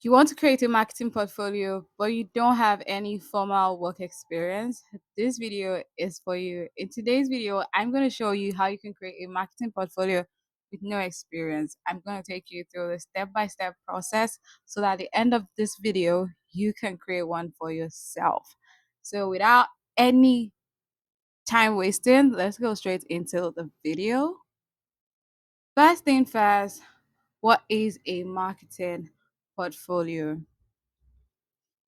You want to create a marketing portfolio, but you don't have any formal work experience. This video is for you. In today's video, I'm going to show you how you can create a marketing portfolio with no experience. I'm going to take you through the step by step process so that at the end of this video, you can create one for yourself. So, without any time wasting, let's go straight into the video. First thing first, what is a marketing portfolio?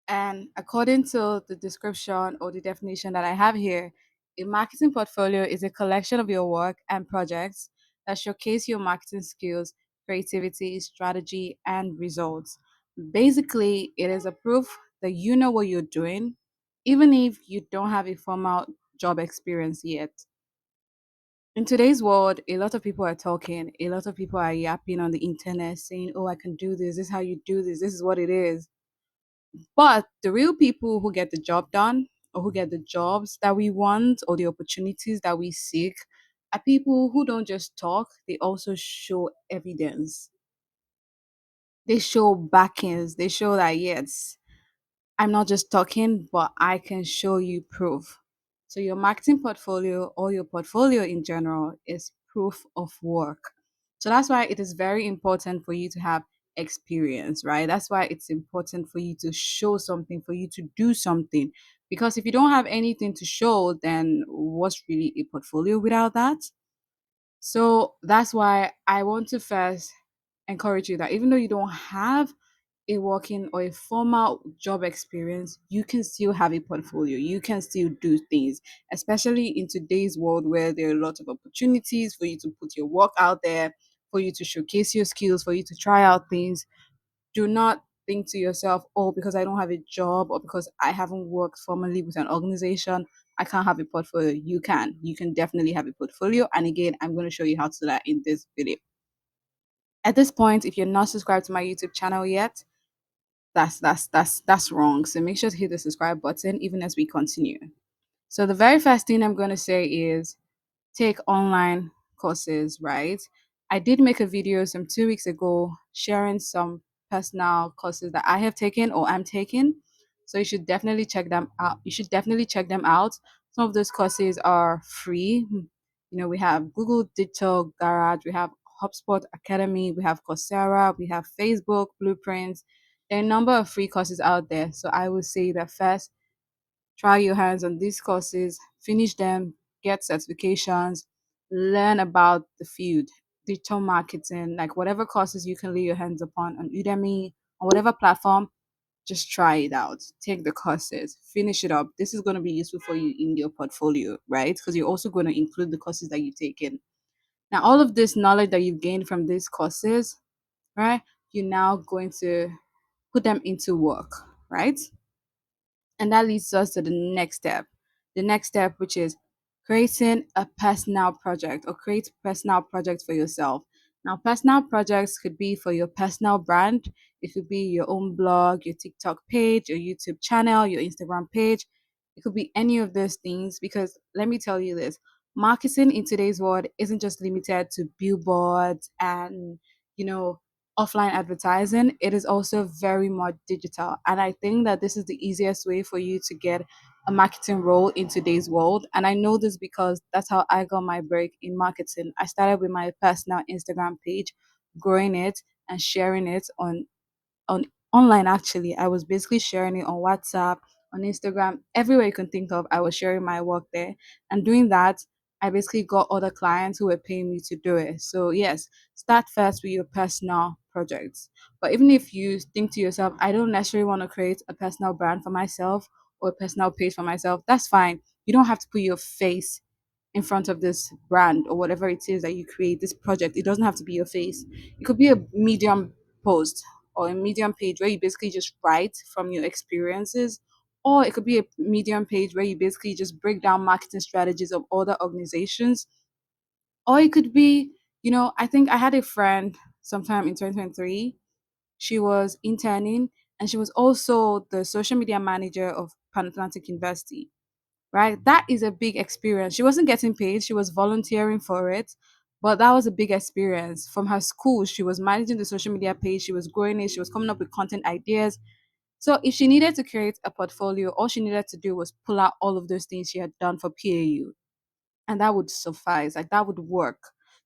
And according to the description or the definition that I have here, a marketing portfolio is a collection of your work and projects that showcase your marketing skills, creativity, strategy, and results. Basically, it is a proof that you know what you're doing, even if you don't have a formal job experience yet. In today's world, a lot of people are talking, a lot of people are yapping on the internet saying, "Oh, I can do this is how you do this is what it is." But the real people who get the job done or who get the jobs that we want or the opportunities that we seek are people who don't just talk, they also show evidence. They show backings. They show that, yes, I'm not just talking, but I can show you proof. So your marketing portfolio or your portfolio in general is proof of work. So that's why it is very important for you to have experience, right? That's why it's important for you to show something, for you to do something. Because if you don't have anything to show, then what's really a portfolio without that? So that's why I want to first encourage you that even though you don't have a working or a formal job experience, you can still have a portfolio. You can still do things, especially in today's world where there are a lot of opportunities for you to put your work out there, for you to showcase your skills, for you to try out things. Do not think to yourself, oh, because I don't have a job or because I haven't worked formally with an organization, I can't have a portfolio. You can. You can definitely have a portfolio. And again, I'm going to show you how to do that in this video. At this point, if you're not subscribed to my YouTube channel yet, that's wrong. So make sure to hit the subscribe button even as we continue. So the very first thing I'm going to say is take online courses, right? I did make a video some 2 weeks ago sharing some personal courses that I have taken or I'm taking. So you should definitely check them out. You should definitely check them out. Some of those courses are free. You know, we have Google Digital Garage, we have HubSpot Academy, we have Coursera, we have Facebook Blueprints. There are a number of free courses out there. So I would say that first, try your hands on these courses, finish them, get certifications, learn about the field, digital marketing, like whatever courses you can lay your hands upon on Udemy or whatever platform, just try it out. Take the courses, finish it up. This is going to be useful for you in your portfolio, right? Because you're also going to include the courses that you've taken. Now, all of this knowledge that you've gained from these courses, right? You're now going to put them into work, right? And that leads us to the next step. The next step, which is creating a personal project or create personal projects for yourself. Now, personal projects could be for your personal brand. It could be your own blog, your TikTok page, your YouTube channel, your Instagram page. It could be any of those things because let me tell you this, marketing in today's world isn't just limited to billboards and, you know, offline advertising. It is also very much digital. And I think that this is the easiest way for you to get a marketing role in today's world. And I know this because that's how I got my break in marketing. I started with my personal Instagram page, growing it and sharing it on online. Actually, I was basically sharing it on WhatsApp, on Instagram, everywhere you can think of. I was sharing my work there, and doing that, I basically got other clients who were paying me to do it. So yes, start first with your personal projects. But even if you think to yourself, I don't necessarily want to create a personal brand for myself or a personal page for myself, that's fine. You don't have to put your face in front of this brand or whatever it is that you create, this project. It doesn't have to be your face. It could be a Medium post or a Medium page where you basically just write from your experiences, or it could be a Medium page where you basically just break down marketing strategies of other organizations, or it could be, I think I had a friend sometime in 2023. She was interning and she was also the social media manager of Pan Atlantic University, right? That is a big experience. She wasn't getting paid, she was volunteering for it, But that was a big experience. From her school, she was managing the social media page, she was growing it, she was coming up with content ideas. So if she needed to create a portfolio, all she needed to do was pull out all of those things she had done for PAU, and that would suffice. Like that would work.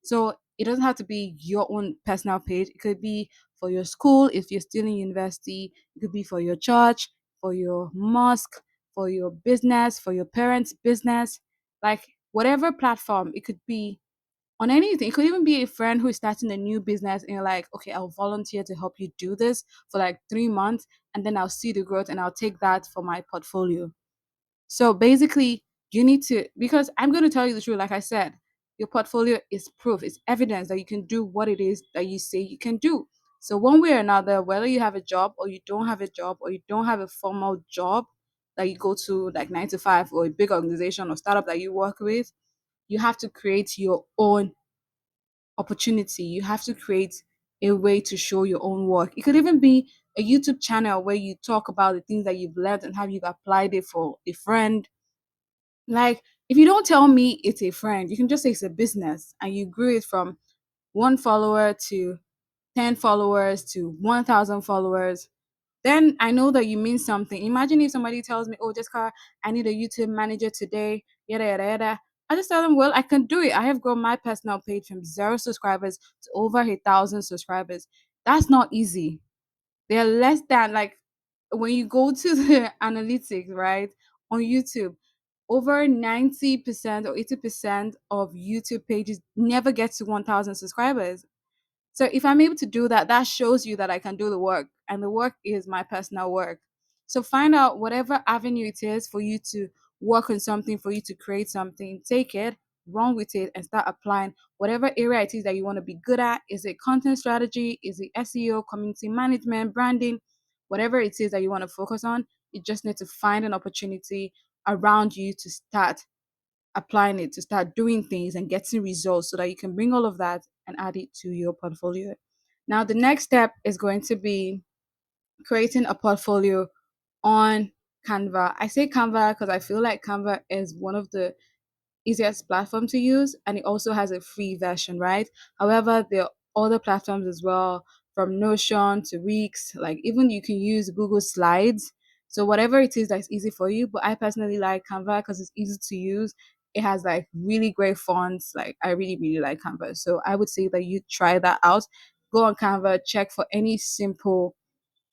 So it doesn't have to be your own personal page. It could be for your school if you're still in university. It could be for your church, for your mosque, for your business, for your parents' business. Like whatever platform, it could be on anything. It could even be a friend who is starting a new business and you're like, okay, I'll volunteer to help you do this for like 3 months, and then I'll see the growth and I'll take that for my portfolio. So basically, you need to, because I'm going to tell you the truth, like I said, your portfolio is proof, it's evidence that you can do what it is that you say you can do. So, one way or another, whether you have a job or you don't have a job or you don't have a formal job that you go to like 9 to 5 or a big organization or startup that you work with, you have to create your own opportunity. You have to create a way to show your own work. It could even be a YouTube channel where you talk about the things that you've learned and how you've applied it for a friend. Like, if you don't tell me it's a friend, you can just say it's a business and you grew it from 1 follower to 10 followers to 1,000 followers. Then I know that you mean something. Imagine if somebody tells me, oh, Jessica, I need a YouTube manager today, yada, yada, yada. I just tell them, well, I can do it. I have grown my personal page from 0 subscribers to over 1,000 subscribers. That's not easy. They're less than, like, when you go to the analytics, right, on YouTube, over 90% or 80% of YouTube pages never get to 1,000 subscribers. So if I'm able to do that, that shows you that I can do the work, and the work is my personal work. So find out whatever avenue it is for you to work on something, for you to create something, take it, run with it, and start applying whatever area it is that you want to be good at. Is it content strategy? Is it SEO, community management, branding? Whatever it is that you want to focus on, you just need to find an opportunity around you to start applying it, to start doing things and getting results so that you can bring all of that and add it to your portfolio. Now, the next step is going to be creating a portfolio on Canva. I say Canva because I feel like Canva is one of the easiest platform to use, and it also has a free version, right? However, there are other platforms as well, from Notion to Wix. Like, even you can use Google Slides. So whatever it is that's easy for you, but I personally like Canva because it's easy to use. It has like really great fonts. Like, I really really like Canva, so I would say that you try that out. Go on Canva, check for any simple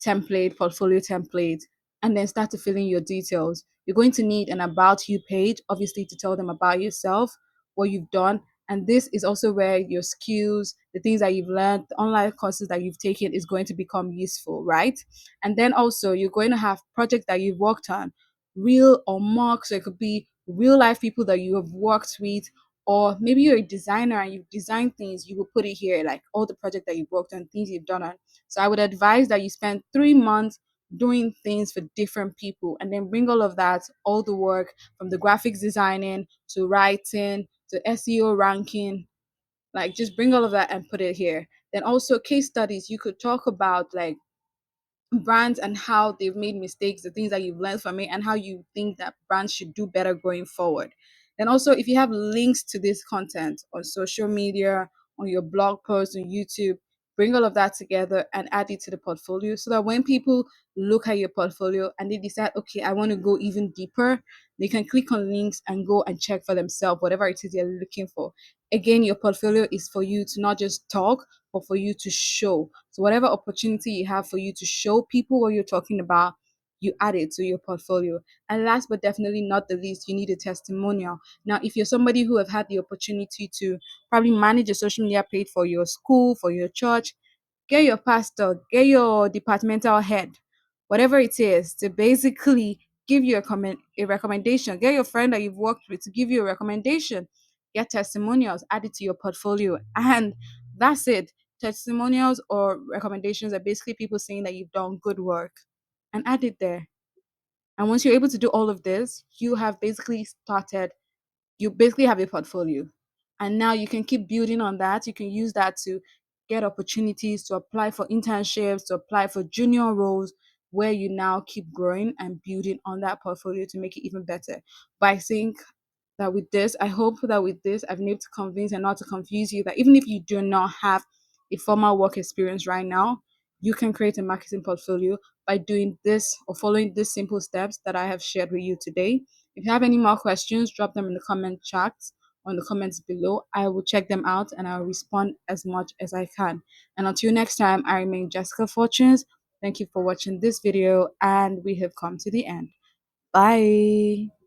template, portfolio template, and then start to fill in your details. You're going to need an about you page, obviously, to tell them about yourself, what you've done. And this is also where your skills, the things that you've learned, the online courses that you've taken is going to become useful, right? And then also, you're going to have projects that you've worked on, real or mock. So it could be real life people that you have worked with, or maybe you're a designer and you've designed things, you will put it here, like all the projects that you've worked on, things you've done on. So I would advise that you spend 3 months doing things for different people and then bring all of that, all the work from the graphics designing to writing to SEO ranking, like just bring all of that and put it here. Then also case studies, you could talk about like brands and how they've made mistakes, the things that you've learned from it, and how you think that brands should do better going forward. Then also, if you have links to this content on social media, on your blog post, on YouTube, bring all of that together and add it to the portfolio so that when people look at your portfolio and they decide, okay, I want to go even deeper, they can click on links and go and check for themselves whatever it is they're looking for. Again, your portfolio is for you to not just talk, but for you to show. So whatever opportunity you have for you to show people what you're talking about, you add it to your portfolio. And last but definitely not the least, you need a testimonial. Now, if you're somebody who have had the opportunity to probably manage a social media page for your school, for your church, get your pastor, get your departmental head, whatever it is, to basically give you a recommendation. Get your friend that you've worked with to give you a recommendation. Get testimonials, add it to your portfolio, and that's it. Testimonials or recommendations are basically people saying that you've done good work, and add it there. And once you're able to do all of this, you basically have a portfolio. And now you can keep building on that. You can use that to get opportunities, to apply for internships, to apply for junior roles, where you now keep growing and building on that portfolio to make it even better. But I think that with this, I hope that with this, I've been able to convince and not to confuse you that even if you do not have a formal work experience right now, you can create a marketing portfolio by doing this or following these simple steps that I have shared with you today. If you have any more questions, drop them in the comment chat or in the comments below. I will check them out and I'll respond as much as I can. And until next time, I remain Jessica Fortunes. Thank you for watching this video, and we have come to the end. Bye.